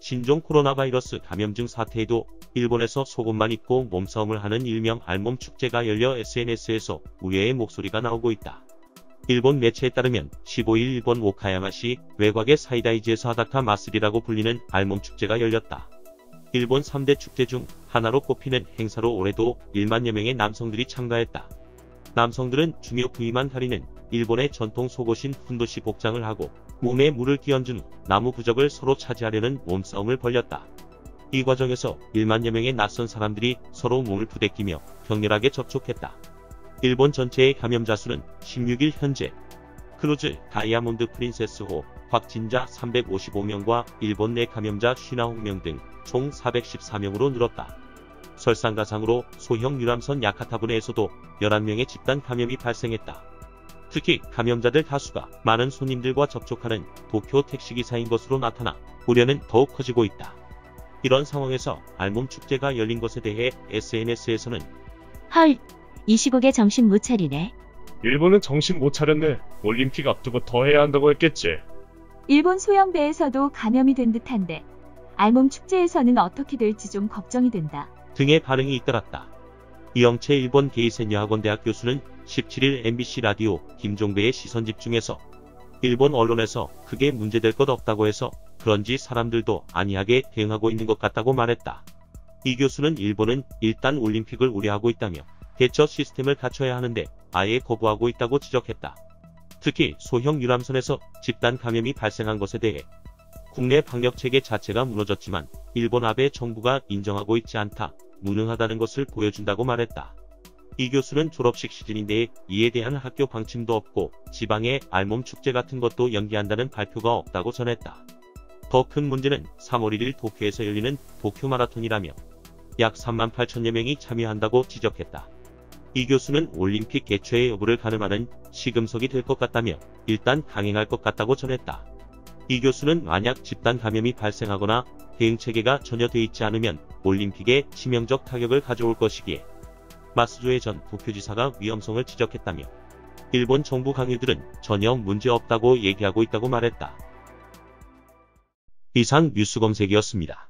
신종 코로나 바이러스 감염증 사태에도 일본에서 속옷만 입고 몸싸움을 하는 일명 알몸 축제가 열려 SNS에서 우려의 목소리가 나오고 있다. 일본 매체에 따르면 15일 일본 오카야마시 외곽의 사이다이지에서 하다카 마쓰리라고 불리는 알몸 축제가 열렸다. 일본 3대 축제 중 하나로 꼽히는 행사로 올해도 1만여 명의 남성들이 참가했다. 남성들은 중요 부위만 가리는 일본의 전통 속옷인 푼도시 복장을 하고 몸에 물을 끼얹은 후 나무 부적을 서로 차지하려는 몸싸움을 벌였다. 이 과정에서 1만여 명의 낯선 사람들이 서로 몸을 부대끼며 격렬하게 접촉했다. 일본 전체의 감염자 수는 16일 현재 크루즈 다이아몬드 프린세스호 확진자 355명과 일본 내 감염자 59명 등 총 414명으로 늘었다. 설상가상으로 소형 유람선 야카타부네에서도 11명의 집단 감염이 발생했다. 특히 감염자들 다수가 많은 손님들과 접촉하는 도쿄 택시기사인 것으로 나타나 우려는 더욱 커지고 있다. 이런 상황에서 알몸 축제가 열린 것에 대해 SNS에서는 헐, 이 시국에 정신 못 차리네. 일본은 정신 못 차렸네. 올림픽 앞두고 더 해야 한다고 했겠지. 일본 소형배에서도 감염이 된 듯한데 알몸 축제에서는 어떻게 될지 좀 걱정이 된다. 등의 반응이 잇따랐다. 이영채 일본 게이센여학원대학 교수는 17일 MBC 라디오 김종배의 시선집중에서 일본 언론에서 크게 문제될 것 없다고 해서 그런지 사람들도 안이하게 대응하고 있는 것 같다고 말했다. 이 교수는 일본은 일단 올림픽을 우려하고 있다며 대처 시스템을 갖춰야 하는데 아예 거부하고 있다고 지적했다. 특히 소형 유람선에서 집단 감염이 발생한 것에 대해 국내 방역체계 자체가 무너졌지만 일본 아베 정부가 인정하고 있지 않다, 무능하다는 것을 보여준다고 말했다. 이 교수는 졸업식 시즌인데 이에 대한 학교 방침도 없고 지방의 알몸 축제 같은 것도 연기한다는 발표가 없다고 전했다. 더 큰 문제는 3월 1일 도쿄에서 열리는 도쿄 마라톤이라며 약 3만 8천여 명이 참여한다고 지적했다. 이 교수는 올림픽 개최의 여부를 가늠하는 시금석이 될 것 같다며 일단 강행할 것 같다고 전했다. 이 교수는 만약 집단 감염이 발생하거나 대응체계가 전혀 돼 있지 않으면 올림픽에 치명적 타격을 가져올 것이기에 마스조의 전 도쿄지사가 위험성을 지적했다며 일본 정부 강요들은 전혀 문제없다고 얘기하고 있다고 말했다. 이상 뉴스검색이었습니다.